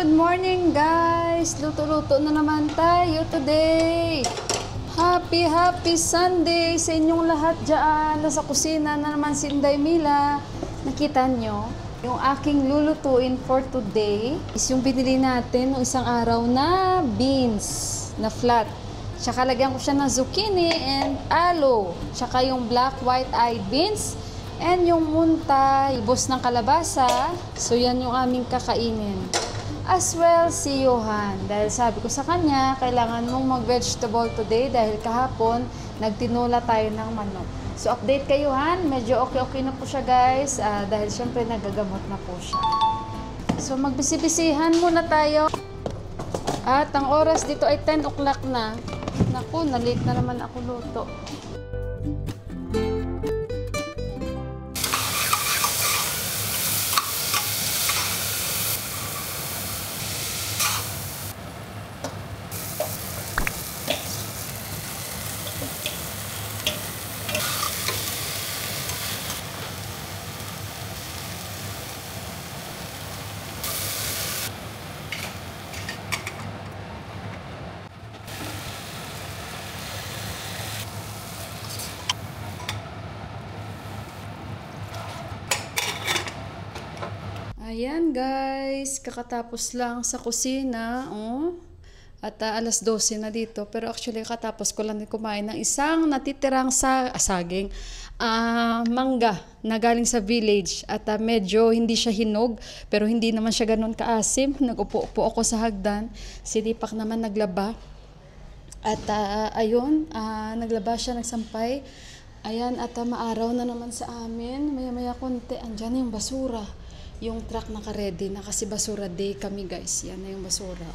Good morning guys! Luto-luto na naman tayo today! Happy Sunday sa inyong lahat dyan! Nasa kusina na naman si Inday Mila. Nakita nyo? Yung aking lulutuin for today is yung binili natin ng isang araw na beans na flat. Tsaka lagyan ko siya ng zucchini and aloe. Tsaka yung black white-eyed beans. And yung munta, ibos ng kalabasa. So yan yung aming kakainin. As well, si Johan. Dahil sabi ko sa kanya, kailangan mong mag-vegetable today dahil kahapon, nagtinola tayo ng manok. So update kay Johan, medyo okay na po siya guys. Dahil syempre nagagamot na po siya. So magbisi-bisihan muna tayo. At ang oras dito ay 10 o'clock na. Naku, na-late na naman ako luto. Ayan guys, kakatapos lang sa kusina, at alas 12 na dito. Pero actually katapos ko lang din kumain ng isang natitirang saging, mangga na galing sa village. At medyo hindi siya hinog, pero hindi naman siya ganun kaasim. Nag-upo-upo ako sa hagdan, si Dipak naman naglaba. At ayun, naglaba siya, nagsampay. Ayan, at maaraw na naman sa amin. Maya-maya konti, andyan yung basura. Yung truck naka-ready na kasi basura day kami guys. Yan na yung basura.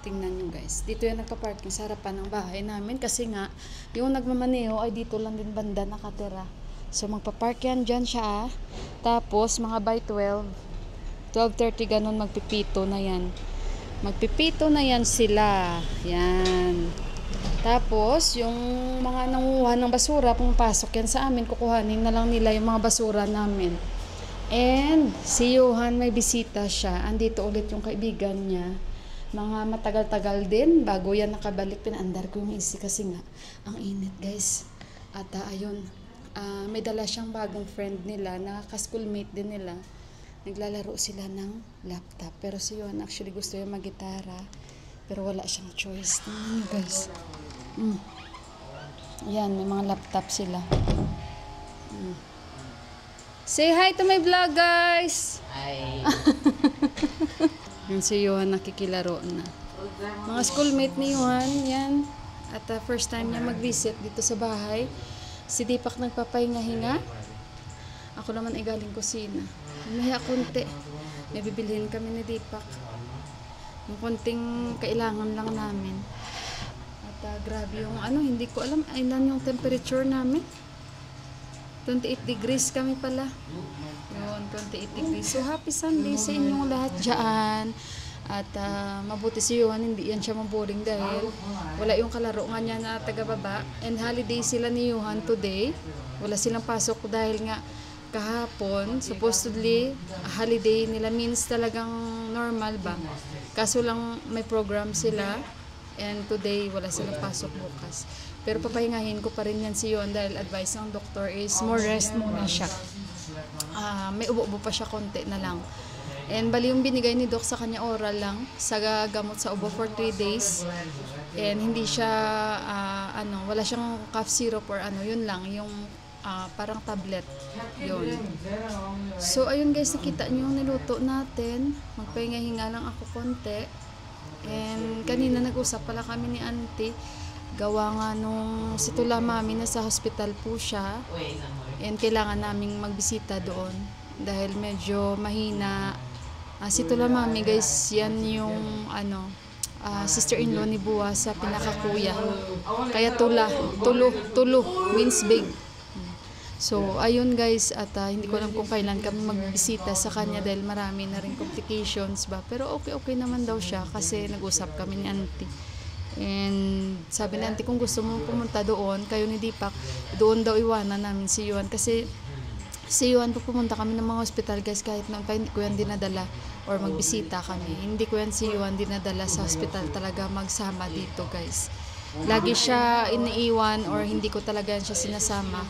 Tingnan nyo guys. Dito yan nagpa-parking sa harapan ng bahay namin kasi nga yung nagmamaneho ay dito lang din banda nakatira. So magpa-park yan dyan siya. Tapos mga by 12:30 ganun magpipito na yan. Magpipito na yan sila. Yan. Tapos yung mga nanguha ng basura pumapasok yan sa amin. Kukuhanin na lang nila yung mga basura namin. And si Johan may bisita siya. Andito ulit yung kaibigan niya. Mga matagal-tagal din bago yan nakabalik. Pinaandar ko yung AC kasi nga ang init guys. At ayun, may dala siyang bagong friend nila na ka-schoolmate din nila. Naglalaro sila ng laptop. Pero si Johan actually gusto yung mag-gitara. Pero wala siyang choice. Guys. Yan, may mga laptop sila. Say hi to my vlog, guys! Hi! Yan si Johan nakikilaro na. Mga schoolmate ni Johan, yan. At first time niya mag-visit dito sa bahay. Si Dipak nagpapahinga-hinga. Ako naman ay galing kusina. Maya konti. May bibilhin kami ni Dipak. Yung konting kailangan lang namin. At grabe yung hindi ko alam, ilan yung temperature namin. 28 degrees kami pala. Yun, 28 degrees. So, happy Sunday sa inyong lahat dyan. At mabuti si Johan, hindi yan siya maboring dahil wala yung kalaro nga niya na taga-baba. And holiday sila ni Johan today. Wala silang pasok dahil nga kahapon, supposedly, holiday nila means talagang normal ba. Kaso lang may program sila. And today, wala silang pasok bukas. Pero papahingahin ko pa rin yan si Johan dahil advice ng doktor is more rest muna siya. May ubo-ubo pa siya konti na lang. And bali yung binigay ni Doc sa kanya oral lang sa gamot sa ubo for 3 days. And hindi siya, wala siyang cough syrup or yun lang, yung parang tablet. Yun. So ayun guys, nakita niyo yung niluto natin. Magpahinga-hinga lang ako konti. And kanina nag-usap pala kami ni auntie. Gawa nga nung si Tula Mami na sa hospital po siya. And kailangan naming magbisita doon. Dahil medyo mahina. Si Tula Mami guys, yan yung sister-in-law ni Buwa sa pinakakuya. Kaya Tulo means big. So ayun guys, at hindi ko alam kung kailan kami magbisita sa kanya dahil marami na rin complications ba. Pero okay naman daw siya kasi nag-usap kami ni auntie. And sabi ni auntie kung gusto mo pumunta doon, kayo ni Dipak, doon daw iwanan namin si Yuan kasi Si Yuan, pupunta kami ng mga hospital guys, kahit man pa hindi ko yan dinadala. or magbisita kami. Hindi ko yan si Yuan dinadala sa hospital talaga magsama dito guys. Lagi siya iniiwan or hindi ko talaga siya sinasama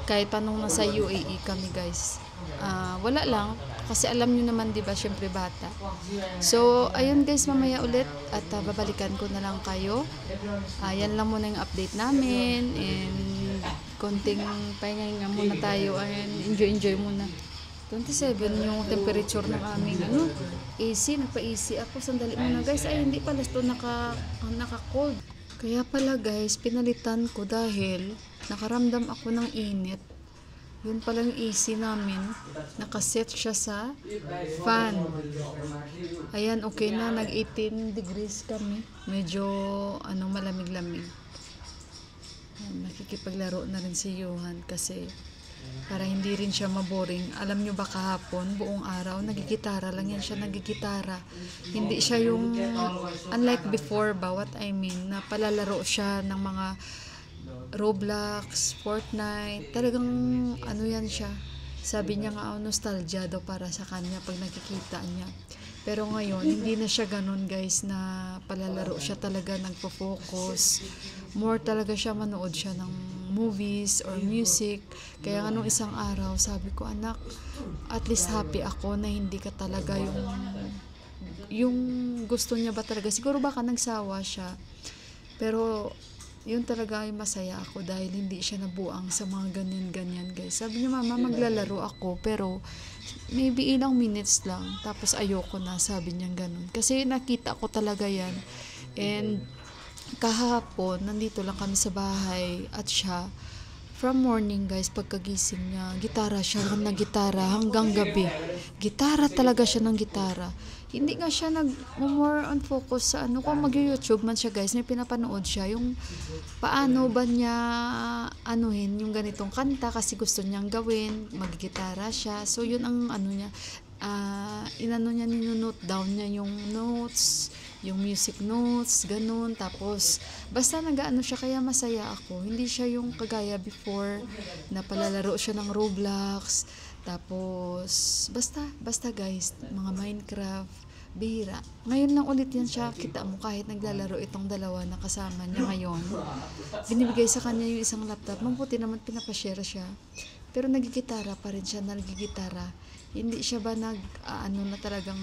kahit panong nasa UAE kami guys. Wala lang kasi alam nyo naman diba syempre bata. So ayun guys, mamaya ulit at babalikan ko na lang kayo. Yan lang muna yung update namin and konting pahinga muna tayo and enjoy muna. 27 yung temperature ng aming AC, nagpa-AC ako. Sandali muna guys, ay hindi pala ito naka-cold. Kaya pala guys, pinalitan ko dahil nakaramdam ako ng init. Yun pala yung AC namin. Nakaset siya sa fan. Ayan, okay na. Nag-18 degrees kami. Medyo malamig-lamig. Nakikipaglaro na rin si Johan kasi para hindi rin siya maboring. Alam nyo ba kahapon, buong araw, nagigitara lang yan siya, nagigitara. Hindi siya yung, unlike before ba, what I mean, na palalaro siya ng mga Roblox, Fortnite, talagang yan siya. Sabi niya nga, nostalgia daw para sa kanya pag nakikita niya. Pero ngayon, hindi na siya ganun guys na palalaro siya talaga nagpo-focus. More talaga siya manood siya ng movies or music. Kaya nga nung isang araw, sabi ko, anak, at least happy ako na hindi ka talaga yung gusto niya ba talaga. Siguro baka nagsawa siya. Pero yun talaga ay masaya ako dahil hindi siya nabuang sa mga ganyan-ganyan guys. Sabi niya, mama, maglalaro ako pero maybe ilang minutes lang. Tapos ayoko na, sabi niya ganun. Kasi nakita ko talaga yan. And kahapon, nandito lang kami sa bahay at siya, from morning guys, pagkagising niya, gitara siya lang na gitara hanggang gabi. Gitara talaga siya ng gitara. Hindi nga siya more on focus sa kung mag-YouTube man siya guys, may pinapanood siya yung paano ba niya yung ganitong kanta kasi gusto niyang gawin, mag-gitara siya. So yun ang niya, ninonote down niya yung notes, yung music notes, ganun. Tapos basta nag-ano siya, kaya masaya ako. Hindi siya yung kagaya before na palalaro siya ng Roblox. Tapos basta guys, mga Minecraft, bihira. Ngayon lang ulit yan siya, kita mo kahit naglalaro itong dalawa na kasama niya ngayon. Binibigay sa kanya yung isang laptop, mabuti naman pinapashare siya. Pero nagigitara pa rin siya, nagigitara. Hindi siya ba na talagang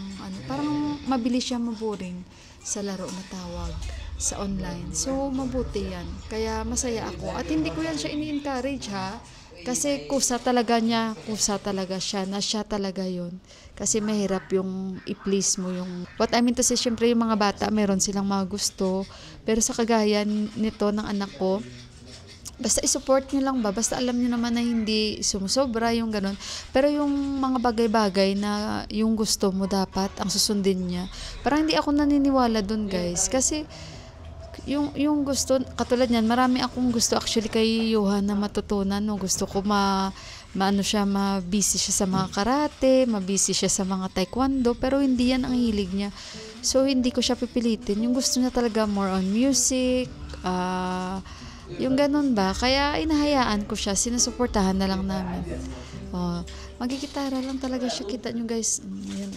parang mabilis siya maboring sa laro na tawag sa online. So mabuti yan. Kaya masaya ako. At hindi ko yan siya ini-encourage ha. Kasi kusa talaga siya, na siya talaga yun. Kasi mahirap yung i-please mo yung, what I mean to say, syempre yung mga bata, meron silang mga gusto. Pero sa kagaya nito ng anak ko, basta i-support nyo lang ba, basta alam nyo naman na hindi sumusobra yung ganun. Pero yung mga bagay-bagay na yung gusto mo dapat, ang susundin niya. Parang hindi ako naniniwala dun guys. Kasi yung gusto, katulad niyan, marami akong gusto actually kay Johan na matutunan. Gusto ko ma-busy siya sa mga karate, ma-busy siya sa mga taekwondo, pero hindi yan ang hilig niya. So, hindi ko siya pipilitin. Yung gusto niya talaga more on music, yung ganun ba. Kaya inahayaan ko siya, sinusuportahan na lang namin. Magigitara lang talaga siya, kita nyo guys. Ayan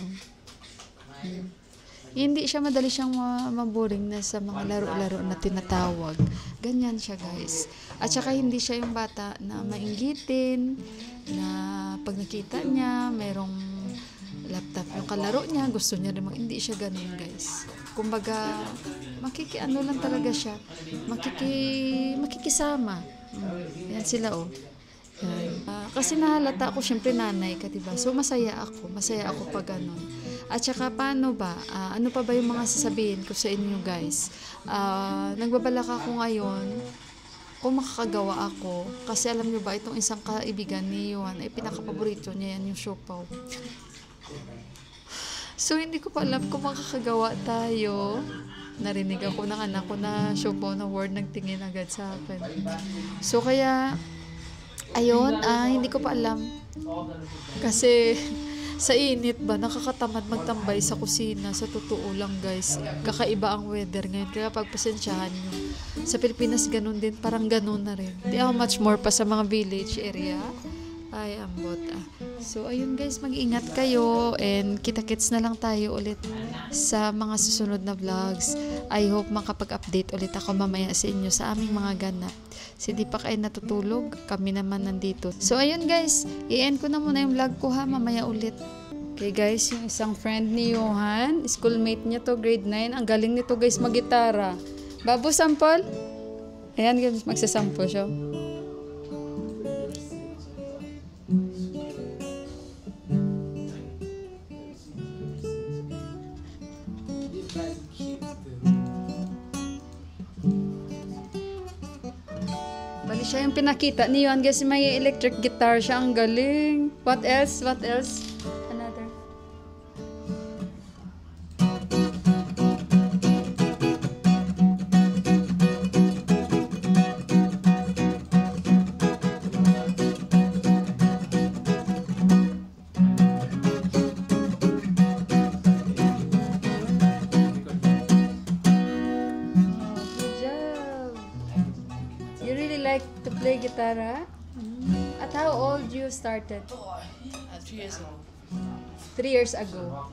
Hindi siya madali siyang maboring na sa mga laro-laro na tinatawag. Ganyan siya guys. At saka hindi siya yung bata na mainggitin, na pag nakita niya, merong laptop yung kalaro niya, gusto niya rin hindi siya ganun guys. Kumbaga, makikiano lang talaga siya. Makikisama. Yan sila kasi nahalata ako, syempre nanay ka, diba? So masaya ako pag ganun. At saka paano ba, ano pa ba yung mga sasabihin ko sa inyo guys? Nagbabalak ako ngayon kung makakagawa ako, kasi alam nyo ba, itong isang kaibigan ni Yuan ay pinakapaborito niya yan, yung siopaw. So hindi ko pa alam kung makakagawa tayo. Narinig ako ng anak ko na siopaw na word, nagtingin agad sa akin. So kaya ayun, hindi ko pa alam. Kasi sa init ba, nakakatamad magtambay sa kusina. Sa totoo lang guys, kakaiba ang weather ngayon. Kaya pagpasensyahan nyo. Sa Pilipinas ganun din, parang ganun na rin. Di how much more pa sa mga village area. Ay, ambot So, ayun guys, mag-ingat kayo and kita-kits na lang tayo ulit sa mga susunod na vlogs. I hope makapag-update ulit ako mamaya sa inyo sa aming mga ganap. Si Deepak ay natutulog, kami naman nandito. So, ayun guys, i-end ko na muna yung vlog ko ha, mamaya ulit. Okay guys, yung isang friend ni Johan, schoolmate niya to, grade 9. Ang galing nito guys, mag-gitara. Babu, sample? Ayan guys, magsasample siya. Bali siya yung pinakita ni Johan guys, may electric guitar siya, ang galing. What else? What else? Another. You really like to play guitar? At how old you started? 3 years ago. 3 years ago.